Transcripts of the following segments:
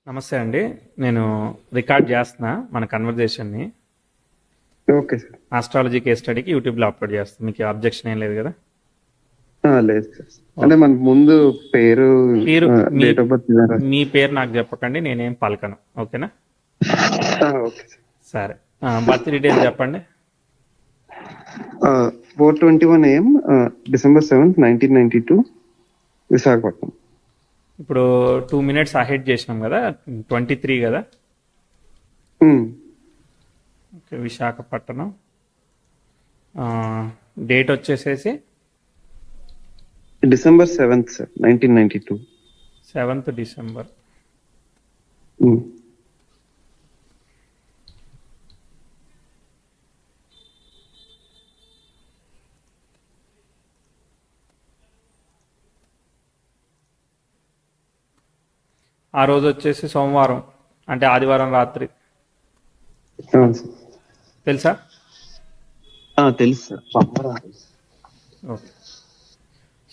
నమస్తే అండి. నేను రికార్డ్ చేస్తున్నా మన కన్వర్జేషన్ని. Okay sir. ఆస్ట్రాలజీ కేస్ స్టడీకి యూట్యూబ్లో అప్లోడ్ చేస్తాను. మీకు అబ్జెక్షన్ ఏం లేదు కదా? లేదు సార్. అంటే ఓకే. మన ముందు పేరు, పేరు మీ డేట్ ఆఫ్ బర్త్ ఇదారా? మీ పేరు నాకు చెప్పకండి, నేనేం పలకను. ఓకేనా? Okay sir. సరే. బర్త్ డీటెయిల్స్ చెప్పండి. 4:21 AM, December 7th, 1992, విశాఖపట్నం. ఇప్పుడు 2 minutes అహెడ్ చేసినాం కదా, 23 కదా? ఉమ్, ఓకే, విశాఖపట్నం. డేట్ వచ్చేసేసి December 7th sir, 1992. 7th December. ఉమ్, ఆ రోజు వచ్చేసి సోమవారం, అంటే ఆదివారం రాత్రి. అవును సార్. తెలుసా? తెలుసు సార్. పంపరా తెలుసు. ఓకే.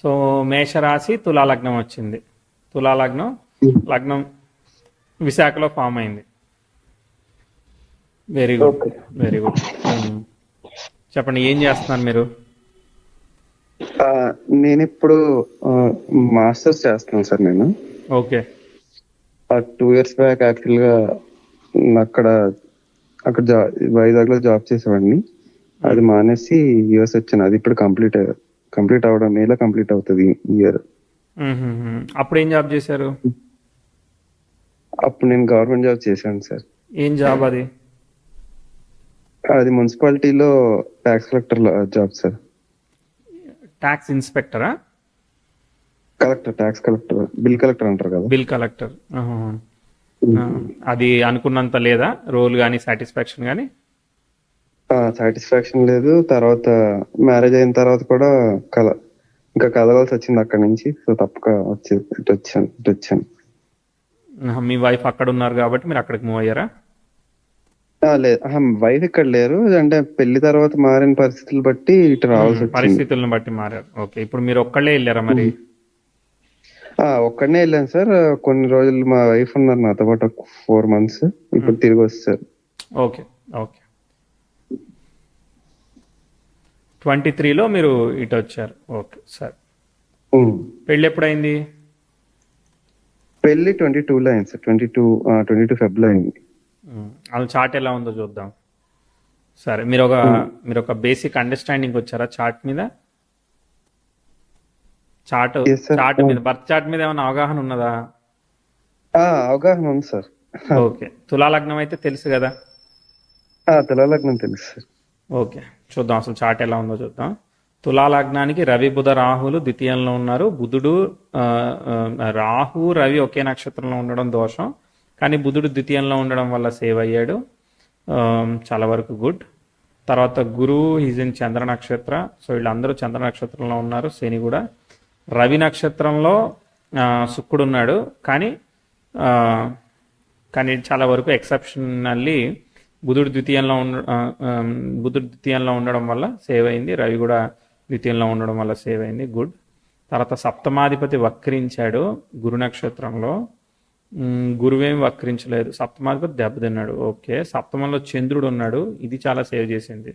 సో మేషరాశి తులాలగ్నం వచ్చింది. తులాలగ్నం, లగ్నం విశాఖలో ఫామ్ అయింది. Very good, okay. Very good. చెప్పండి, ఏం చేస్తున్నారు మీరు? నేను ఇప్పుడు మాస్టర్స్ చేస్తున్నాను సార్. నేను ఓకే. 2 years బ్యాక్ యాక్చువల్గా అక్కడ అక్కడ వైజాగ్ లో జాబ్ చేసేవాడిని. అది మానేసి యూఎస్ వచ్చాను. అది ఇప్పుడు కంప్లీట్ అవడం, మేలో కంప్లీట్ అవుతుంది ఈ ఇయర్. అప్పుడు ఏం జాబ్ చేశారు? అప్పుడు నేను గవర్నమెంట్ జాబ్ చేశాను సార్. ఏం జాబ్ అది? అది మున్సిపాలిటీలో tax collector job sir. Tax ఇన్స్పెక్టరా? ట్యాక్స్ కలెక్టర్, బిల్ కలెక్టర్ అంటారు కదా. Bill collector. అది అనుకున్నంత లేదా రోల్ కానీ సాటిస్ఫాక్షన్ కానీ? సాటిస్ఫాక్షన్ లేదు. తర్వాత మ్యారేజ్ అయిన తర్వాత కూడా ఇంకా కదవాల్సి వచ్చింది అక్కడి నుంచి. సో తప్పక ఇటు వచ్చాను. మీ వైఫ్ అక్కడ ఉన్నారు కాబట్టి మీరు అక్కడికి మూవ్ అయ్యారా? లేదు, వైఫ్ ఇక్కడ లేరు. అంటే పెళ్లి తర్వాత మారిన పరిస్థితులు బట్టి ఇటు రావాల్సి వచ్చింది. పరిస్థితులను బట్టి మారారు. ఓకే. ఇప్పుడు మీరు ఒక్కళ్ళే వెళ్ళారా మరి? ఒక్కడనే వెళ్ళాను సార్. కొన్ని రోజులు మా వైఫ్ ఉన్నారు నాతో పాటు, 4 months. ఇప్పుడు తిరిగి వస్తారు. Okay, okay. 23లో మీరు ఇటు వచ్చారు. ఓకే, సరే. పెళ్ళి ఎప్పుడైంది? పెళ్లి 22లో అయింది సార్. 22 February అయింది. అది చార్ట్ ఎలా ఉందో చూద్దాం. సరే, మీరు ఒక బేసిక్ అండర్స్టాండింగ్ వచ్చారా చార్ట్ మీద? Chart Yes, sir. చార్ట్ మీద, బర్త్ చార్ట్ మీద ఏమైనా అవగాహన ఉన్నదా? అవగాహన ఉంది సార్. ఓకే. తులాలగ్నం అయితే తెలుసు కదా? తులాలగ్నం తెలుసు సార్. ఓకే, చూద్దాం అసలు చార్ట్ ఎలా ఉందో చూద్దాం. తులాలగ్నానికి రవి బుధ రాహులు ద్వితీయంలో ఉన్నారు. బుధుడు రాహు రవి ఒకే నక్షత్రంలో ఉండడం దోషం, కానీ బుధుడు ద్వితీయంలో ఉండడం వల్ల సేవ్ అయ్యాడు. చాలా వరకు గుడ్. తర్వాత గురువు ఈజ్ ఇన్ చంద్ర నక్షత్ర. సో వీళ్ళందరూ చంద్ర నక్షత్రంలో ఉన్నారు. శని కూడా రవి నక్షత్రంలో, శుక్రుడు ఉన్నాడు. కానీ చాలా వరకు ఎక్సెప్షనల్లీ బుధుడు ద్వితీయంలో ఉండడం వల్ల సేవ్ అయింది. రవి కూడా ద్వితీయంలో ఉండడం వల్ల సేవ్ అయింది. గుడ్. తర్వాత సప్తమాధిపతి వక్రించాడు గురు నక్షత్రంలో. గురువేమి వక్రించలేదు, సప్తమాధిపతి దెబ్బతిన్నాడు. ఓకే. సప్తమంలో చంద్రుడు ఉన్నాడు, ఇది చాలా సేవ్ చేసింది.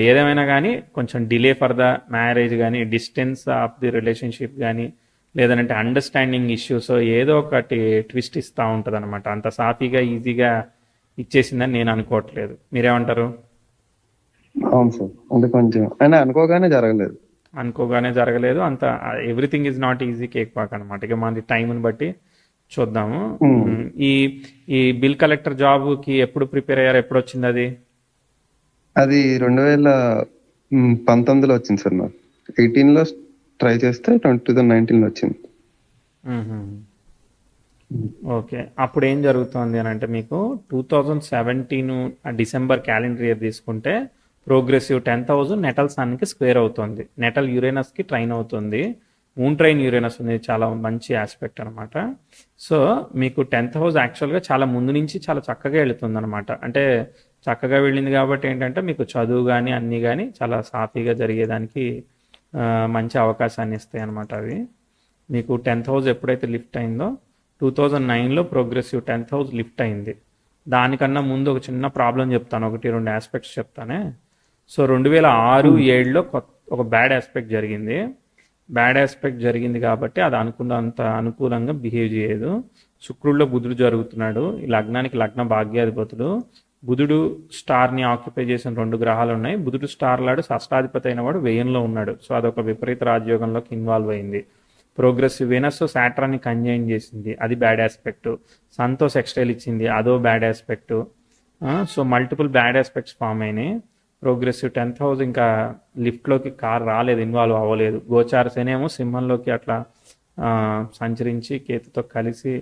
ఏదేమైనా కానీ కొంచెం డిలే ఫర్ ద మ్యారేజ్ కానీ, డిస్టెన్స్ ఆఫ్ ది రిలేషన్షిప్ కానీ, లేదంటే అండర్స్టాండింగ్ ఇష్యూస్ ఏదో ఒకటి ట్విస్ట్ ఇస్తూ ఉంటుంది అనమాట. అంత సాఫీగా ఈజీగా ఇచ్చేసిందని నేను అనుకోవట్లేదు. మీరేమంటారు? అవును సార్. అంటే కొంచెం అయినా అనుకోగానే జరగలేదు. అంత everything is not easy cake Pak అనమాట. ఇక మన టైంని బట్టి చూద్దాము. ఈ బిల్ కలెక్టర్ జాబ్కి ఎప్పుడు ప్రిపేర్ అయ్యారు? ఎప్పుడు వచ్చింది అది? అది 2019లో వచ్చింది సార్. నాకు 18లో ట్రై చేస్తే 2019లో వచ్చింది. ఓకే. అప్పుడు ఏం జరుగుతుంది అని అంటే, మీకు 2017 డిసెంబర్ క్యాలెండర్ ఇయర్ తీసుకుంటే ప్రోగ్రెసివ్ 10th house నెటల్ సన్కి స్క్వేర్ అవుతుంది, నెటల్ యురేనస్కి ట్రైన్ అవుతుంది, మూన్ ట్రైన్ యురేనస్ ఉంది. చాలా మంచి ఆస్పెక్ట్ అనమాట. సో మీకు 10th house యాక్చువల్గా చాలా ముందు నుంచి చాలా చక్కగా వెళుతుంది అనమాట. అంటే చక్కగా వెళ్ళింది కాబట్టి ఏంటంటే మీకు చదువు కానీ అన్నీ కానీ చాలా సాఫీగా జరిగేదానికి మంచి అవకాశాన్ని ఇస్తాయి అనమాట. అవి మీకు 10th house ఎప్పుడైతే లిఫ్ట్ అయిందో 2009లో ప్రోగ్రెసివ్ 10th హౌస్ లిఫ్ట్ అయింది. దానికన్నా ముందు ఒక చిన్న ప్రాబ్లం చెప్తాను, 1-2 ఆస్పెక్ట్స్ చెప్తానే. సో 2006-7లో ఒక బ్యాడ్ ఆస్పెక్ట్ జరిగింది. బ్యాడ్ ఆస్పెక్ట్ జరిగింది కాబట్టి అది అనుకున్నంత అనుకూలంగా బిహేవ్ చేయదు. శుక్రుడిలో బుధుడు జరుగుతున్నాడు. ఈ లగ్నానికి లగ్న భాగ్యాధిపతులు. బుధుడు స్టార్ని ఆక్యుపై చేసిన 2 గ్రహాలు ఉన్నాయి. బుధుడు స్టార్ లాడు షష్టాధిపతి అయిన వాడు వ్యయంలో ఉన్నాడు. సో అదొక విపరీత రాజయోగంలోకి ఇన్వాల్వ్ అయింది. ప్రోగ్రెసివ్ వీనస్ సాట్రాన్ని కంజైన్ చేసింది, అది బ్యాడ్ ఆస్పెక్ట్. సన్తో సెక్స్టైల్ ఇచ్చింది, అదో bad aspect. So multiple bad aspects form అయినాయి. ప్రోగ్రెసివ్ 10th హౌస్ ఇంకా లిఫ్ట్లోకి కార్ రాలేదు, ఇన్వాల్వ్ అవ్వలేదు. గోచార శనేమో సింహంలోకి అట్లా సంచరించి కేతుతో కలిసి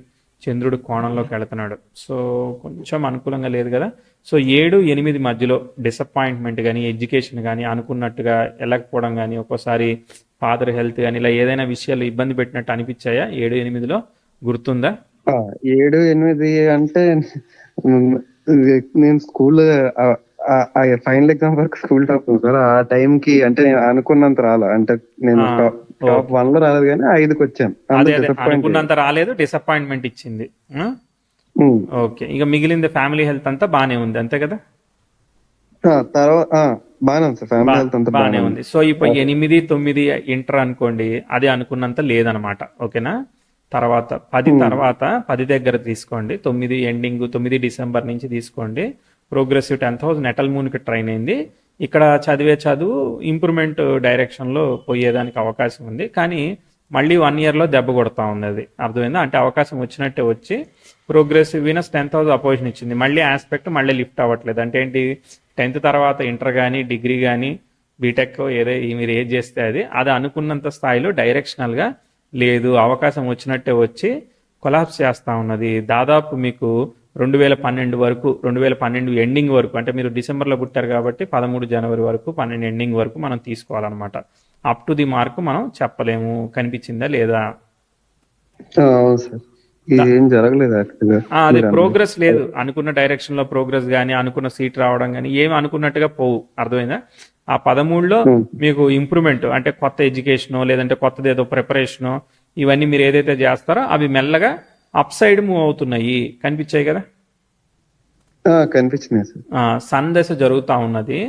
చంద్రుడు కోణంలోకి వెళుతున్నాడు. సో కొంచెం అనుకూలంగా లేదు కదా. సో 7-8 మధ్యలో డిసప్పాయింట్మెంట్ కానీ, ఎడ్యుకేషన్ కానీ అనుకున్నట్టుగా వెళ్ళకపోవడం కానీ, ఒక్కోసారి ఫాదర్ హెల్త్ కానీ ఇలా ఏదైనా విషయాలు ఇబ్బంది పెట్టినట్టు అనిపించాయా 7-8లో? గుర్తుందా? 7-8 అంటే నేను స్కూల్ ఫైనల్ ఎగ్జామ్ వరకు స్కూల్ టాప్ సార్. ఆ టైం కి అంటే నేను అనుకున్నంత రాలా, అంటే నేను టాప్ 1 లో రాలేదు కానీ 5కి వచ్చాను. అనుకున్నంత రాలేదు, డిసప్పాయింట్మెంట్ ఇచ్చింది. ఓకే, ఇక మిగిలింది ఫ్యామిలీ హెల్త్ అంతా బానే ఉంది, అంతే కదా? తర్వాత బానే ఉంది సార్, ఫ్యామిలీ హెల్త్ అంతా బానే ఉంది. సో ఇప్పుడు 8-9 ఇంటర్ అనుకోండి, అది అనుకున్నంత లేదనమాట. ఓకేనా? తర్వాత 10 దగ్గర తీసుకోండి, 9 ఎండింగ్, 9 డిసెంబర్ నుంచి తీసుకోండి. ప్రోగ్రెసివ్ 10th హౌస్ నెటల్ మూన్కి ట్రైన్ అయింది. ఇక్కడ చదివే చదువు ఇంప్రూవ్మెంట్ డైరెక్షన్లో పోయేదానికి అవకాశం ఉంది, కానీ మళ్ళీ 1 yearలో దెబ్బ కొడతా ఉంది. అది అర్థమైందా? అంటే అవకాశం వచ్చినట్టే వచ్చి progressive Venus 10th house opposition ఇచ్చింది. మళ్ళీ ఆస్పెక్ట్ మళ్ళీ లిఫ్ట్ అవ్వట్లేదు. అంటే ఏంటి, 10th తర్వాత ఇంటర్ కానీ, డిగ్రీ కానీ, బీటెక్ మీరు ఏది చేస్తే అది అనుకున్నంత స్థాయిలో డైరెక్షనల్గా లేదు. అవకాశం వచ్చినట్టే వచ్చి కొలాప్స్ చేస్తూ ఉన్నది. దాదాపు మీకు 2012 వరకు, 2012 ఎండింగ్ వరకు, అంటే మీరు డిసెంబర్లో పుట్టారు కాబట్టి 13 జనవరి వరకు, 12 ఎండింగ్ వరకు మనం తీసుకోవాలన్నమాట. అప్ టు ది మార్క్ మనం చెప్పలేము. కనిపించిందా లేదా? ఏం జరగలేదు, అది ప్రోగ్రెస్ లేదు. అనుకున్న డైరెక్షన్ లో ప్రోగ్రెస్ కానీ, అనుకున్న సీట్ రావడం కానీ ఏమి అనుకున్నట్టుగా పోవు. అర్థమైందా? ఆ 13లో మీకు ఇంప్రూవ్మెంట్ అంటే కొత్త ఎడ్యుకేషన్ లేదంటే కొత్తది ఏదో ప్రిపరేషన్, ఇవన్నీ మీరు ఏదైతే చేస్తారో అవి మెల్లగా అప్ సైడ్ మూవ్ అవుతున్నాయి. కనిపించాయి కదా? కనిపించినాయి సార్. సన్ దశ జరుగుతూ ఉన్నది.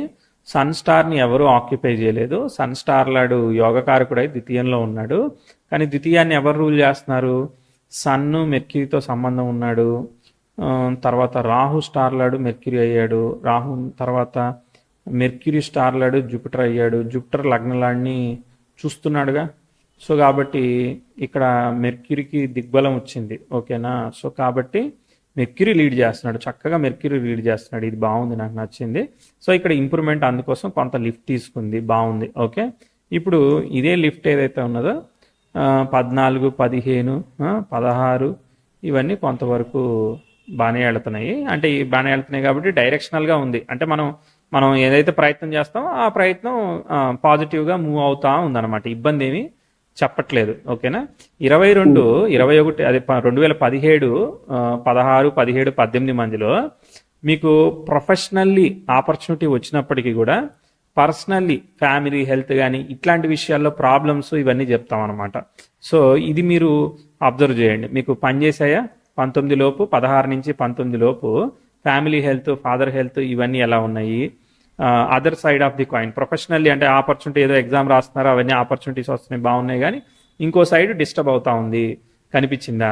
సన్ స్టార్ ని ఎవరు ఆక్యుపై చేయలేదు. సన్ స్టార్ లాడు యోగకారకుడై ద్వితీయంలో ఉన్నాడు, కానీ ద్వితీయాన్ని ఎవరు రూల్ చేస్తున్నారు? సన్ను మెర్క్యూరీతో సంబంధం ఉన్నాడు. తర్వాత రాహు స్టార్ లాడు మెర్క్యూరీ అయ్యాడు. రాహు తర్వాత మెర్క్యూరీ స్టార్ లాడు జూపిటర్ అయ్యాడు. జూపిటర్ లగ్నలాడిని చూస్తున్నాడుగా. సో కాబట్టి ఇక్కడ మెర్క్యూరీకి దిగ్బలం వచ్చింది. ఓకేనా? సో కాబట్టి మెర్క్యూరీ లీడ్ చేస్తున్నాడు, చక్కగా మెర్క్యూరీ లీడ్ చేస్తున్నాడు. ఇది బాగుంది, నాకు నచ్చింది. సో ఇక్కడ ఇంప్రూవ్మెంట్ అందుకోసం కొంత లిఫ్ట్ తీసుకుంది, బాగుంది. ఓకే, ఇప్పుడు ఇదే లిఫ్ట్ ఏదైతే ఉన్నదో 14, 15, 16 ఇవన్నీ కొంతవరకు బాగానే వెళుతున్నాయి. అంటే బాగానే వెళ్తున్నాయి కాబట్టి డైరెక్షనల్గా ఉంది. అంటే మనం ఏదైతే ప్రయత్నం చేస్తామో ఆ ప్రయత్నం పాజిటివ్గా మూవ్ అవుతా ఉందన్నమాట. ఇబ్బంది ఏమి చెప్పట్లేదు. ఓకేనా? 22, 21 అది 2017, 16, 17, 18 మధ్యలో మీకు ప్రొఫెషనల్లీ ఆపర్చునిటీ వచ్చినప్పటికీ కూడా పర్సనల్లీ ఫ్యామిలీ హెల్త్ కానీ ఇట్లాంటి విషయాల్లో ప్రాబ్లమ్స్ ఇవన్నీ చెప్తాం అనమాట. సో ఇది మీరు అబ్జర్వ్ చేయండి. మీకు పనిచేసాయా 19 లోపు, 16 నుంచి 19 లోపు ఫ్యామిలీ హెల్త్, ఫాదర్ హెల్త్ ఇవన్నీ ఎలా ఉన్నాయి? Other side of the coin professionally అంటే ఆపర్చునిటీ ఏదో ఎగ్జామ్ రాస్తున్నారు, అవన్నీ ఆపర్చునిటీస్ వస్తున్నాయి, బాగున్నాయి, కానీ ఇంకో సైడ్ డిస్టర్బ్ అవుతా ఉంది. కనిపించిందా?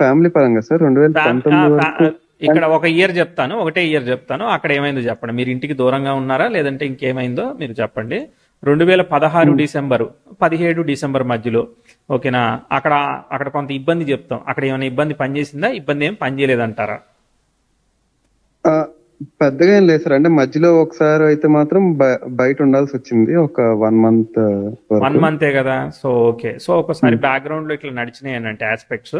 ఫ్యామిలీ పరంగా సార్ 2019 ఇక్కడ ఒక ఇయర్ చెప్తాను, ఒకటే ఇయర్ చెప్తాను. అక్కడ ఏమైందో చెప్పండి. మీరు ఇంటికి దూరంగా ఉన్నారా లేదంటే ఇంకేమైందో మీరు చెప్పండి. 2016 డిసెంబర్, 17 డిసెంబర్ మధ్యలో. ఓకేనా? అక్కడ కొంత ఇబ్బంది చెప్తాం. అక్కడ ఏమైనా ఇబ్బంది పనిచేసిందా? ఇబ్బంది ఏం పనిచేయలేదంటారా? పెద్దగా ఏం లేదు సార్. అంటే మధ్యలో ఒకసారి అయితే మాత్రం బయట ఉండాల్సి వచ్చింది, ఒక 1 month. 1 month కదా. So okay. సో ఒకసారి బ్యాక్గ్రౌండ్ లో ఇట్లా నడిచినాయి అంటే ఆస్పెక్ట్స్,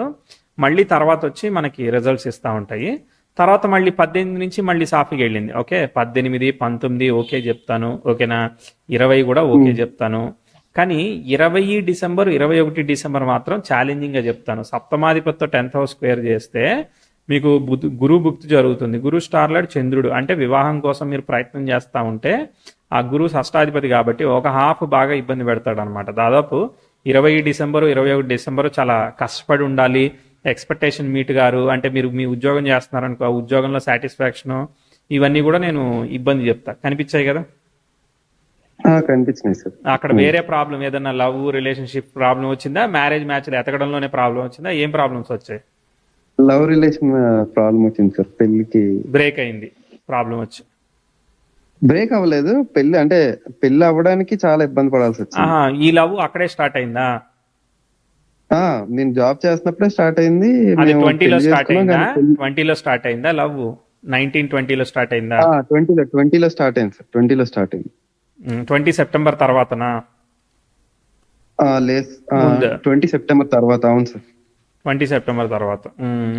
మళ్ళీ తర్వాత వచ్చి మనకి రిజల్ట్స్ ఇస్తూ ఉంటాయి. తర్వాత మళ్ళీ 18 నుంచి మళ్ళీ సాఫీగా వెళ్ళింది. ఓకే, 18, 19 ఓకే చెప్తాను. ఓకేనా? 20 కూడా ఓకే చెప్తాను. కానీ 20 డిసెంబర్, 21 డిసెంబర్ మాత్రం ఛాలెంజింగ్ గా చెప్తాను. సప్తమాధిపతితో 10th హౌస్ స్క్వేర్ చేస్తే మీకు గురువు భుక్తి జరుగుతుంది. గురు స్టార్లాడ్ చంద్రుడు, అంటే వివాహం కోసం మీరు ప్రయత్నం చేస్తూ ఉంటే ఆ గురువు షష్టాధిపతి కాబట్టి ఒక హాఫ్ బాగా ఇబ్బంది పెడతాడు అనమాట. దాదాపు 20 డిసెంబరు 21 డిసెంబరు చాలా కష్టపడి ఉండాలి, ఎక్స్పెక్టేషన్ మీట్ గారు అంటే మీరు మీ ఉద్యోగం చేస్తున్నారనుకో, ఆ ఉద్యోగంలో సాటిస్ఫాక్షన్ ఇవన్నీ కూడా నేను ఇబ్బంది చెప్తా. కనిపించాయి కదా కనిపించినాయి సార్. అక్కడ. వేరే ప్రాబ్లం ఏదన్నా లవ్ రిలేషన్షిప్ ప్రాబ్లం వచ్చిందా, మ్యారేజ్ మ్యాచ్లు ఎతకడంలోనే ప్రాబ్లం వచ్చిందా, ఏం ప్రాబ్లమ్స్ వచ్చాయి? లవ్ రిలేషన్ ప్రాబ్లం వచ్చింది సార్. పెళ్లికి బ్రేక్ అయింది ప్రాబ్లం వచ్చి. బ్రేక్ అవ్వలేదు, పెళ్లి అంటే పెళ్లి అవ్వడానికి చాలా ఇబ్బంది పడాల్సి వచ్చింది. ఆహా, ఈ లవ్ అక్కడే స్టార్ట్ అయిందా? నేను జాబ్ చేస్తున్నప్పుడే స్టార్ట్ అయింది. అది మేము 20లో పెళ్లి స్టార్ట్ చేసుకున్నాం అయిందా? కానీ పెళ్లి 20లో స్టార్ట్ అయిందా లవ్? 1920లో స్టార్ట్ అయిందా? 20లో స్టార్ట్ అయింది సార్. 20లో స్టార్ట్ అయింది. 20 సెప్టెంబర్ తర్వాతనా? లేదు, ముందు 20 సెప్టెంబర్ తర్వాత. అవును సార్. 20 సెప్టెంబర్ తర్వాత.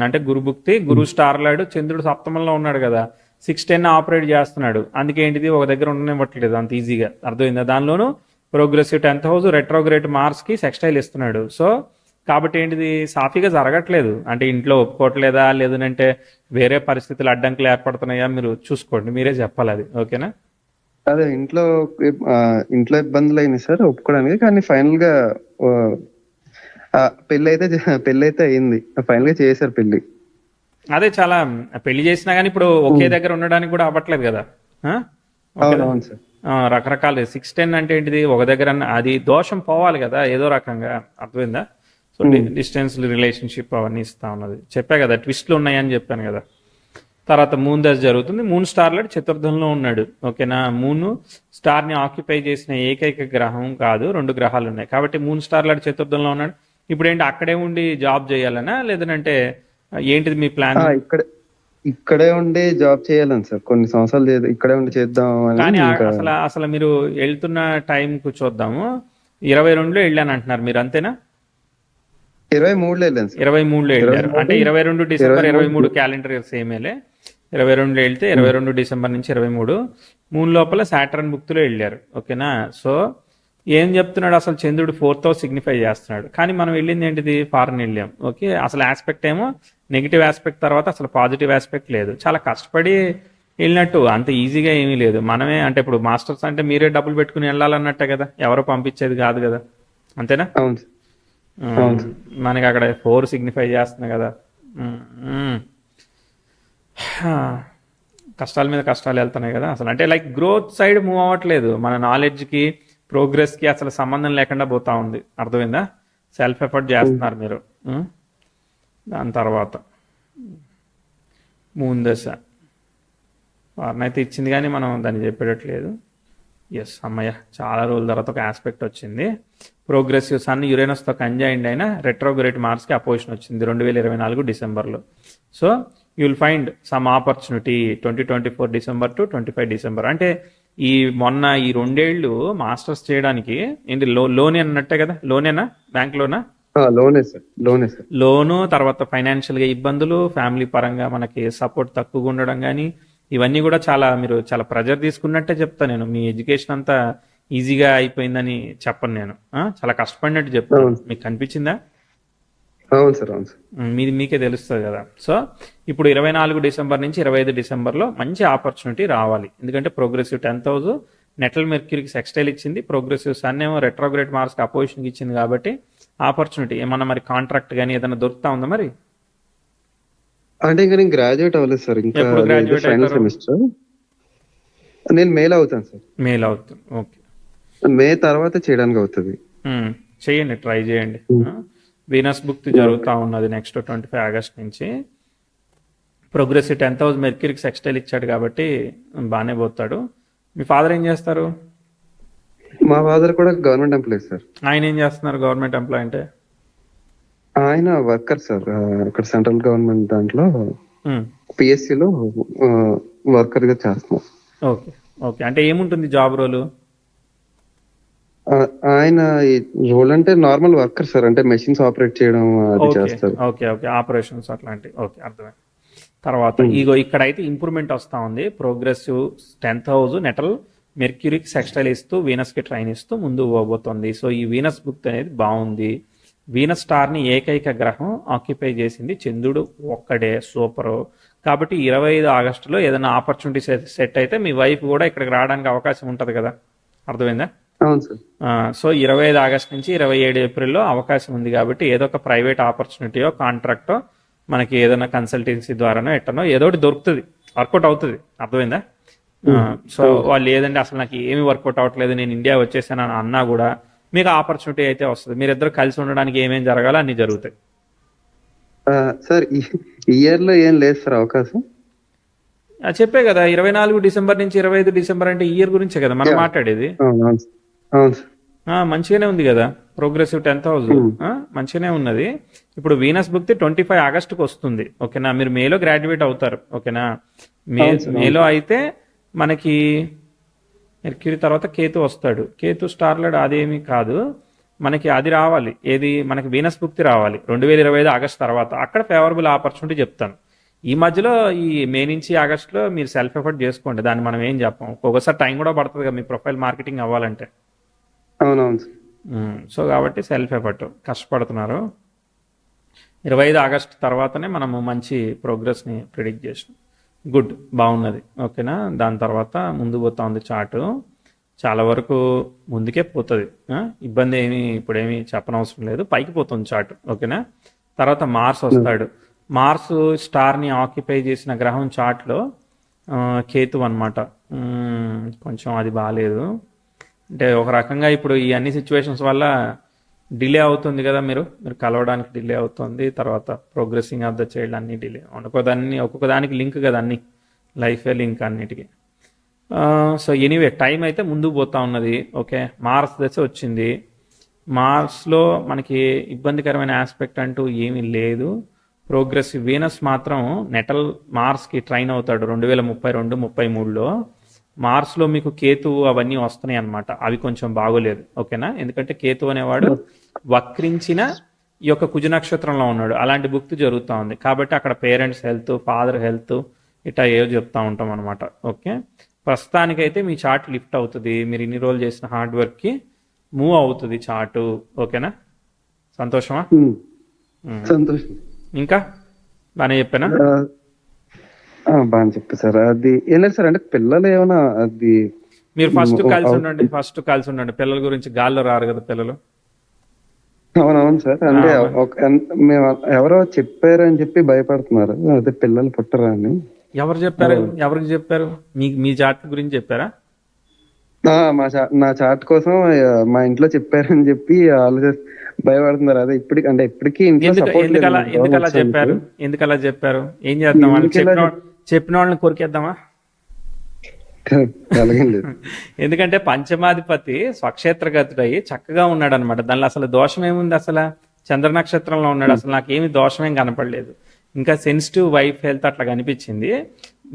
అంటే గురుభుక్తి, గురు స్టార్ లాడు, చంద్రుడు సప్తమంలో ఉన్నాడు కదా, 610 ఆపరేట్ చేస్తున్నాడు. అందుకే ఏంటిది ఒక దగ్గర ఉండనివ్వట్లేదు అంత ఈజీగా. అర్థమైందా? దానిలోనూ progressive 10th house, retrograde Mars కి సెక్స్టైల్ ఇస్తున్నాడు. సో కాబట్టి ఏంటిది సాఫీగా జరగట్లేదు. అంటే ఇంట్లో ఒప్పుకోవట్లేదా, లేదంటే వేరే పరిస్థితులు అడ్డంకులు ఏర్పడుతున్నాయా, మీరు చూసుకోండి, మీరే చెప్పాలి అది. ఓకేనా? అదే ఇంట్లో ఇబ్బందులు అయినాయి సార్ ఒప్పుకోవడానికి. కానీ ఫైనల్ గా పెళ్లి అయితే అయింది. ఫైనల్ గా చేశారు పెళ్లి. అదే చాలా పెళ్లి చేసినా కానీ ఇప్పుడు ఒకే దగ్గర ఉండడానికి కూడా అవ్వట్లేదు కదా. ఆ? ఓకేనా? అవును సార్. రకరకాల 610 అంటే ఏంటిది, ఒక దగ్గర అది దోషం పోవాలి కదా ఏదో రకంగా. అర్థమైందా? సో డిస్టెన్స్ రిలేషన్షిప్ అవన్నీ ఇస్తా ఉన్నది. చెప్పా కదా ట్విస్ట్లు ఉన్నాయని చెప్పాను కదా. తర్వాత మూన్ దశ జరుగుతుంది. మూన్ స్టార్ లాడు చతుర్థంలో ఉన్నాడు. ఓకేనా? మూన్ స్టార్ ని ఆక్యుపై చేసిన ఏకైక గ్రహం కాదు, 2 గ్రహాలు ఉన్నాయి. కాబట్టి మూన్ స్టార్ లాడు చతుర్థంలో ఉన్నాడు. ఇప్పుడు ఏంటి అక్కడే ఉండి జాబ్ చేయాలనా, లేదంటే ఏంటిది మీ ప్లాన్? ఇక్కడే ఉండి జాబ్ చేయాలని సార్. కొన్ని సంవత్సరాలు ఇక్కడే ఉండి చేద్దాం కానీ అని. ఇంకా అసలు మీరు వెళ్తున్న టైంకు చూద్దాము. 22లో వెళ్ళాను అంటున్నారు మీరు, అంతేనా? 23లో వెళ్ళాను సార్. 23లో వెళ్ళారు అంటే 22 డిసెంబర్ 23 క్యాలెండర్ ఇయర్ సేమేలే. 22లో వెళ్తే 22 డిసెంబర్ నుంచి 23 మూన్ లోపల సాటర్న్ భుక్తిలో వెళ్ళారు. ఓకేనా? సో ఏం చెప్తున్నాడు అసలు, చంద్రుడు 4th హౌస్ సిగ్నిఫై చేస్తున్నాడు. కానీ మనం వెళ్ళింది ఏంటిది, ఫారెన్ వెళ్ళాం. ఓకే, అసలు ఆస్పెక్ట్ ఏమో నెగిటివ్ ఆస్పెక్ట్ తర్వాత అసలు పాజిటివ్ ఆస్పెక్ట్ లేదు. చాలా కష్టపడి వెళ్ళినట్టు, అంత ఈజీగా ఏమీ లేదు. మనమే అంటే ఇప్పుడు మాస్టర్స్ అంటే మీరే డబ్బులు పెట్టుకుని వెళ్ళాలన్నట్టే కదా, ఎవరో పంపించేది కాదు కదా. అంతేనా? అవును సార్. మనకి అక్కడ 4 సిగ్నిఫై చేస్తుంది కదా. కష్టాల మీద కష్టాలు వెళ్తున్నాయి కదా అసలు. అంటే లైక్ గ్రోత్ సైడ్ మూవ్ అవ్వట్లేదు. మన నాలెడ్జ్కి ప్రోగ్రెస్కి అసలు సంబంధం లేకుండా పోతా ఉంది. అర్థమైందా? సెల్ఫ్ ఎఫర్ట్ చేస్తున్నారు మీరు. దాని తర్వాత మూన్ దశ వారిని అయితే ఇచ్చింది కానీ మనం దాన్ని చెప్పేటట్లేదు. ఎస్, అమ్మయ్య, చాలా రోజుల తర్వాత ఒక ఆస్పెక్ట్ వచ్చింది. ప్రోగ్రెసివ్ సన్ యురేనస్తో కంజైండ్ అయిన రెట్రోగ్రేట్ మార్స్కి అపోజిషన్ వచ్చింది 2024 డిసెంబర్లో. So you will find some opportunity 2024 December to 25 December. అంటే ఈ 2 ఏళ్ళు మాస్టర్స్ చేయడానికి ఏంటి, లోనే అన్నట్టే కదా? లోనేనా, బ్యాంక్ లోనా? లోనే సార్. లోను, తర్వాత ఫైనాన్షియల్గా ఇబ్బందులు, ఫ్యామిలీ పరంగా మనకి సపోర్ట్ తక్కువగా ఉండడం కానీ, ఇవన్నీ కూడా మీరు చాలా ప్రెజర్ తీసుకున్నట్టే చెప్తా నేను. మీ ఎడ్యుకేషన్ అంతా ఈజీగా అయిపోయిందని చెప్పను నేను. చాలా కష్టపడినట్టు చెప్తాను. మీకు కనిపించిందా? అవును సార్. మీకే తెలుస్తుంది కదా. సో ఇప్పుడు 24 డిసెంబర్ నుంచి 25 డిసెంబర్లో మంచి ఆపర్చునిటీ రావాలి. ఎందుకంటే ప్రోగ్రెసివ్ 10th హౌస్ నెటల్ మెర్క్యూరీకి సెక్స్టైల్ ఇచ్చింది, ప్రోగ్రెసివ్ సన్ ఏమో రెట్రోగ్రేట్ మార్స్కి అపోజిషన్కి ఇచ్చింది. కాబట్టి ఆపర్చునిటీ ఏమన్నా మరి కాంట్రాక్ట్ కానీ ఏదైనా దొరుకుతా ఉందా మరి? అంటే ఇంకా నేను గ్రాడ్యుయేట్ అవ్వలేదు సార్. ఇంకా ఎప్పుడు గ్రాడ్యుయేట్ ఫైనల్ అవుతారు? సెమిస్టర్. నేను మేలో అవుతాను సార్. మెయిల్ అవుతుంది. ఓకే, మే తర్వాత చేయడానికి అవుతుంది. చేయండి, ట్రై చేయండి. వీనస్ భుక్తి జరుగుతూ ఉన్నది నెక్స్ట్ 25 ఆగస్ట్ నుంచి. ప్రోగ్రెసివ్ 10th హౌస్ మెర్క్యూరీకి సెక్స్టైల్ ఇచ్చాడు కాబట్టి బాగానే పోతాడు. మీ ఫాదర్ ఏం చేస్తారు? మా ఫాదర్ కూడా గవర్నమెంట్ ఎంప్లాయీ సార్. ఆయన ఏం చేస్తున్నారు గవర్నమెంట్ ఎంప్లాయ్ అంటే? ఆయన వర్కర్ సార్. ఇక్కడ సెంట్రల్ గవర్నమెంట్ దాంట్లో పిఎస్సిలో వర్కర్ గా చేస్తున్నారు. ఓకే ఓకే, అంటే ఏముంటుంది జాబ్ రోలు? ఆయన రోల్ అంటే నార్మల్ వర్కర్ సార్. అంటే మెషిన్స్ ఆపరేట్ చేయడం అది చేస్తారు. ఓకే ఓకే, ఆపరేషన్స్ అట్లాంటి. ఓకే, అర్థమైంది. తర్వాత ఇక్కడైతే ఇంప్రూవ్మెంట్ వస్తూ ఉంది. ప్రోగ్రెసివ్ 10th హౌస్ నెటల్ మెర్క్యూరీకి సెక్స్టైల్ ఇస్తూ వీనస్కి ట్రైన్ ఇస్తూ ముందు పోబోతోంది. సో ఈ వీనస్ బుక్ అనేది బాగుంది. వీనస్ స్టార్ని ఏకైక గ్రహం ఆక్యుపై చేసింది చంద్రుడు ఒక్కడే. సూపరు. కాబట్టి 25 ఆగస్టులో ఏదైనా ఆపర్చునిటీ సెట్ అయితే మీ వైఫ్ కూడా ఇక్కడికి రావడానికి అవకాశం ఉంటుంది కదా. అర్థమైందా? అవును సార్. సో 25 ఆగస్ట్ నుంచి 27 ఏప్రిల్లో అవకాశం ఉంది కాబట్టి ఏదో ఒక ప్రైవేట్ ఆపర్చునిటీయో కాంట్రాక్టో మనకి ఏదైనా కన్సల్టెన్సీ ద్వారానో ఎట్టనో ఏదో ఒకటి దొరుకుతుంది, వర్కౌట్ అవుతుంది. అర్థమైందా? సో వాళ్ళు లేదంటే అసలు నాకు ఏమి వర్కౌట్ అవ్వట్లేదు, నేను ఇండియా వచ్చేసాను అని అన్నా కూడా మీకు ఆపర్చునిటీ అయితే వస్తుంది. మీరిద్దరు కలిసి ఉండడానికి ఏమేమి జరగాలో అన్ని జరుగుతాయి. సార్ ఈ ఇయర్ లో ఏం లేదు సార్ అవకాశం? చెప్పే కదా 24 డిసెంబర్ నుంచి 25 డిసెంబర్ అంటే ఇయర్ గురించే కదా మనం మాట్లాడేది. అవును అవును సార్. అవును సార్. మంచిగానే ఉంది కదా, ప్రోగ్రెసివ్ 10th హౌస్ మంచిగానే ఉన్నది. ఇప్పుడు వీనస్ భుక్తి 25 ఆగస్టుకి వస్తుంది. ఓకేనా? మీరు మేలో గ్రాడ్యుయేట్ అవుతారు. ఓకేనా? మేలో అయితే మనకి మెర్క్యూరీ తర్వాత కేతు వస్తాడు. కేతు స్టార్లడ్ అదేమీ కాదు, మనకి అది రావాలి. ఏది? మనకి వీనస్ భుక్తి రావాలి 2025 ఆగస్ట్ తర్వాత. అక్కడ ఫేవరబుల్ ఆపర్చునిటీ చెప్తాను. ఈ మధ్యలో ఈ మే నుంచి ఆగస్టులో మీరు సెల్ఫ్ ఎఫర్ట్ చేసుకోండి, దాన్ని మనం ఏం చెప్పాం. ఒక్కొక్కసారి టైం కూడా పడుతుంది కదా మీ ప్రొఫైల్ మార్కెటింగ్ అవ్వాలంటే. అవునవును సార్. సో కాబట్టి సెల్ఫ్ ఎఫర్ట్ కష్టపడుతున్నారు. 25 ఆగస్ట్ తర్వాతనే మనము మంచి ప్రోగ్రెస్ని ప్రిడిక్ట్ చేసినాం. గుడ్, బాగున్నది. ఓకేనా? దాని తర్వాత ముందు పోతా ఉంది చార్టు, చాలా వరకు ముందుకే పోతుంది. ఇబ్బంది ఏమి ఇప్పుడేమి చెప్పనవసరం లేదు, పైకి పోతుంది చార్ట్. ఓకేనా? తర్వాత మార్స్ వస్తాడు. మార్స్ స్టార్ని ఆక్యుపై చేసిన గ్రహం చార్ట్లో కేతు అనమాట. కొంచెం అది బాగాలేదు. అంటే ఒక రకంగా ఇప్పుడు ఈ అన్ని సిచ్యువేషన్స్ వల్ల డిలే అవుతుంది కదా, మీరు కలవడానికి డిలే అవుతుంది. తర్వాత ప్రోగ్రెసింగ్ ఆఫ్ ద చైల్డ్ అన్ని డిలే, ఒక్కొక్క దానికి లింక్ కదా, అన్ని లైఫే లింక్ అన్నిటికీ. సో ఎనీవే టైం అయితే ముందుకు పోతా ఉన్నది. ఓకే, మార్స్ దశ వచ్చింది. మార్స్లో మనకి ఇబ్బందికరమైన ఆస్పెక్ట్ అంటూ ఏమీ లేదు. ప్రోగ్రెసివ్ వీనస్ మాత్రం నెటల్ మార్స్కి ట్రైన్ అవుతాడు 2032-33లో. మార్స్లో మీకు కేతు అవన్నీ వస్తున్నాయి అనమాట, అవి కొంచెం బాగోలేదు. ఓకేనా? ఎందుకంటే కేతు అనేవాడు వక్రించిన ఈ యొక్క కుజ నక్షత్రంలో ఉన్నాడు, అలాంటి భుక్తి జరుగుతూ ఉంది. కాబట్టి అక్కడ పేరెంట్స్ హెల్త్, ఫాదర్ హెల్త్ ఇట్లా ఏవో చెప్తా ఉంటాం అనమాట. ఓకే, ప్రస్తుతానికైతే మీ చార్ట్ లిఫ్ట్ అవుతుంది. మీరు ఇన్ని రోజులు చేసిన హార్డ్ వర్క్కి మూవ్ అవుతుంది చార్టు. ఓకేనా? సంతోషమా? సంతోషం. ఇంకా బాగానే చెప్పానా? బాగా చెప్పి సార్. అది ఏం లేదు సార్, అంటే పిల్లలు ఏమైనా అది మీరు ఫస్ట్ కలిసి ఉండండి. పిల్లల గురించి గాల్లో రారు కదా పిల్లలు. అవునవును సార్, అంటే మేము ఎవరో చెప్పారు అని చెప్పి భయపడుతున్నారు, అదే పిల్లలు పుట్టరా అని. ఎవరు చెప్పారు? ఎవరికి చెప్పారు? మీ చార్ట్ గురించి చెప్పారా? నా చార్ట్ కోసం మా ఇంట్లో చెప్పారని చెప్పి వాళ్ళు భయపడుతున్నారు. అదే ఇప్పటికి అంటే ఇప్పటికీ ఇంట్లో సపోర్ట్ లేదు. ఎందుకలా చెప్పారు? ఏం చేద్దాం? చెప్పిన వాళ్ళని కొరికేద్దామా? ఎందుకంటే పంచమాధిపతి స్వక్షేత్రగతుడై చక్కగా ఉన్నాడు అనమాట. దానిలో అసలు దోషం ఏముంది? అసలు చంద్ర నక్షత్రంలో ఉన్నాడు, అసలు నాకేమి దోషమేం కనపడలేదు. ఇంకా సెన్సిటివ్ వైఫ్ హెల్త్ అట్లా కనిపించింది.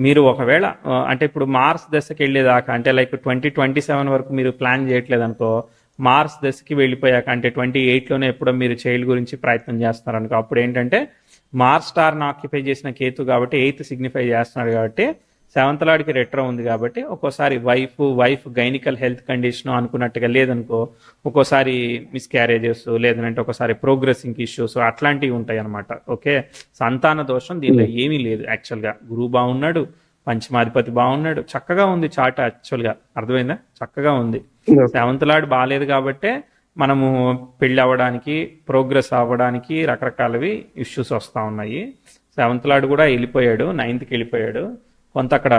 మీరు ఒకవేళ అంటే ఇప్పుడు మార్స్ దశకి వెళ్ళేదాకా, అంటే లైక్ 2027 వరకు మీరు ప్లాన్ చేయట్లేదు అనుకో, మార్స్ దశకి వెళ్ళిపోయాక అంటే 28లోనే ఎప్పుడో మీరు చైల్డ్ గురించి ప్రయత్నం చేస్తున్నారనుకో, అప్పుడు ఏంటంటే మార్స్ స్టార్ని ఆక్యుపై చేసిన కేతు కాబట్టి 8th సిగ్నిఫై చేస్తున్నాడు కాబట్టి 7th లార్డ్కి రెట్రో ఉంది కాబట్టి ఒక్కోసారి వైఫ్ గైనికల్ హెల్త్ కండిషన్ అనుకున్నట్టుగా లేదనుకో, ఒక్కోసారి మిస్క్యారేజెస్, లేదంటే ఒకసారి ప్రోగ్రెసింగ్ ఇష్యూస్ అట్లాంటివి ఉంటాయి అనమాట. ఓకే, సంతాన దోషం దీనిలో ఏమీ లేదు. యాక్చువల్గా గురువు బాగున్నాడు, పంచమాధిపతి బాగున్నాడు, చక్కగా ఉంది చార్ట్. యాక్చువల్గా అర్థమైందా? చక్కగా ఉంది. 7th లార్డ్ బాగాలేదు కాబట్టే మనము పెళ్ళి అవ్వడానికి, ప్రోగ్రెస్ అవ్వడానికి రకరకాలవి ఇష్యూస్ వస్తూ ఉన్నాయి. 7th లార్డ్ కూడా వెళ్ళిపోయాడు, 9th వెళ్ళిపోయాడు. కొంత అక్కడ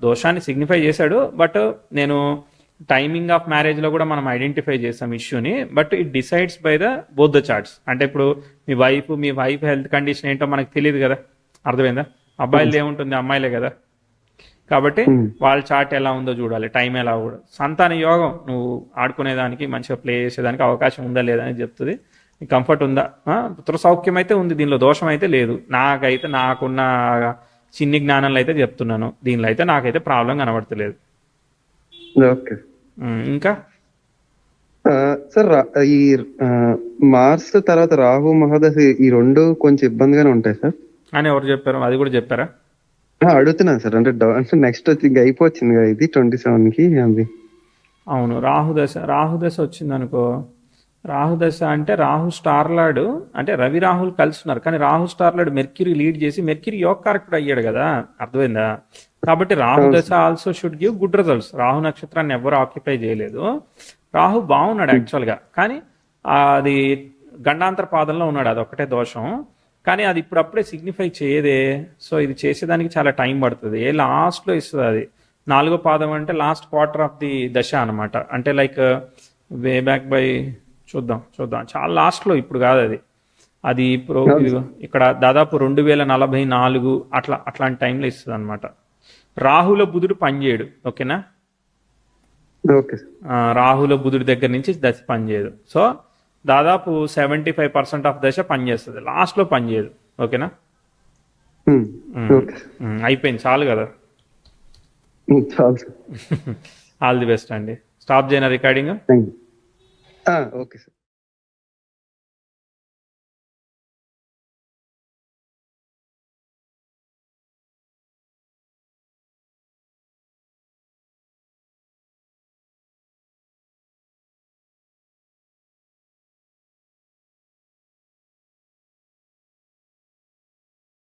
దోషాన్ని సిగ్నిఫై చేశాడు. బట్ నేను టైమింగ్ ఆఫ్ మ్యారేజ్లో కూడా మనం ఐడెంటిఫై చేసాం ఇష్యూని. But it decides by both the charts. అంటే ఇప్పుడు మీ వైఫ్ హెల్త్ కండిషన్ ఏంటో మనకు తెలియదు కదా, అర్థమైందా? అబ్బాయిలు ఏముంటుంది, అమ్మాయిలే కదా. కాబట్టి వాళ్ళ చార్ట్ ఎలా ఉందో చూడాలి, టైం ఎలా కూడా. సంతాన యోగం నువ్వు ఆడుకునేదానికి, మంచిగా ప్లే చేసేదానికి అవకాశం ఉందా లేదా అని చెప్తుంది. నీకు కంఫర్ట్ ఉందా? పుత్ర సౌఖ్యం అయితే ఉంది, దీనిలో దోషం అయితే లేదు. నాకున్న చిన్ని జ్ఞానంలో అయితే చెప్తున్నాను, దీనిలో అయితే నాకైతే ప్రాబ్లం కనబడతలేదు. ఇంకా సార్ ఈ మార్స్ తర్వాత రాహు మహాదశ ఈ రెండు కొంచెం ఇబ్బందిగానే ఉంటాయి సార్ అని ఎవరు చెప్పారు? అది కూడా చెప్పారా? అడుగుతున్నాను సార్. అంటే నెక్స్ట్ వచ్చి అయిపోయింది కదా ఇది 27కి అది. అవును, రాహుదశ వచ్చింది అనుకో. రాహుదశ అంటే రాహు స్టార్లాడు, అంటే రవి రాహుల్ కలుస్తున్నారు. కానీ రాహు స్టార్లాడు మెర్క్యూరీ లీడ్ చేసి మెర్క్యూరీ యోగకారకుడు అయ్యాడు కదా, అర్థమైందా? కాబట్టి రాహుదశ also should give good results. Rahu నక్షత్రాన్ని ఎవరు ఆక్యుపై చేయలేదు. రాహు బాగున్నాడు యాక్చువల్గా, కానీ అది గండాంతర పాదంలో ఉన్నాడు, అది ఒకటే దోషం. కానీ అది ఇప్పుడప్పుడే సిగ్నిఫై చేయదే. సో ఇది చేసేదానికి చాలా టైం పడుతుంది. లాస్ట్లో ఇస్తుంది అది. 4వ పాదం అంటే లాస్ట్ క్వార్టర్ ఆఫ్ ది దశ అనమాట. అంటే లైక్ వే బ్యాక్ బై చూద్దాం చాలా లాస్ట్లో, ఇప్పుడు కాదు అది. అది ఇప్పుడు ఇక్కడ దాదాపు 2044 అట్లాంటి టైంలో ఇస్తుంది అనమాట. రాహుల బుధుడు పనిచేయడు, ఓకేనా. Okay sir. రాహుల బుధుడి దగ్గర నుంచి దశ పనిచేయదు. సో దాదాపు 75% ఆఫ్ దశ పనిచేస్తుంది, లాస్ట్లో పనిచేయదు, ఓకేనా. ఓకే అయిపోయింది, చాలు కదా. చాలు సార్. ఆల్ ది బెస్ట్ అండి. స్టాప్ చేయనా recording? Thank you. Okay sir.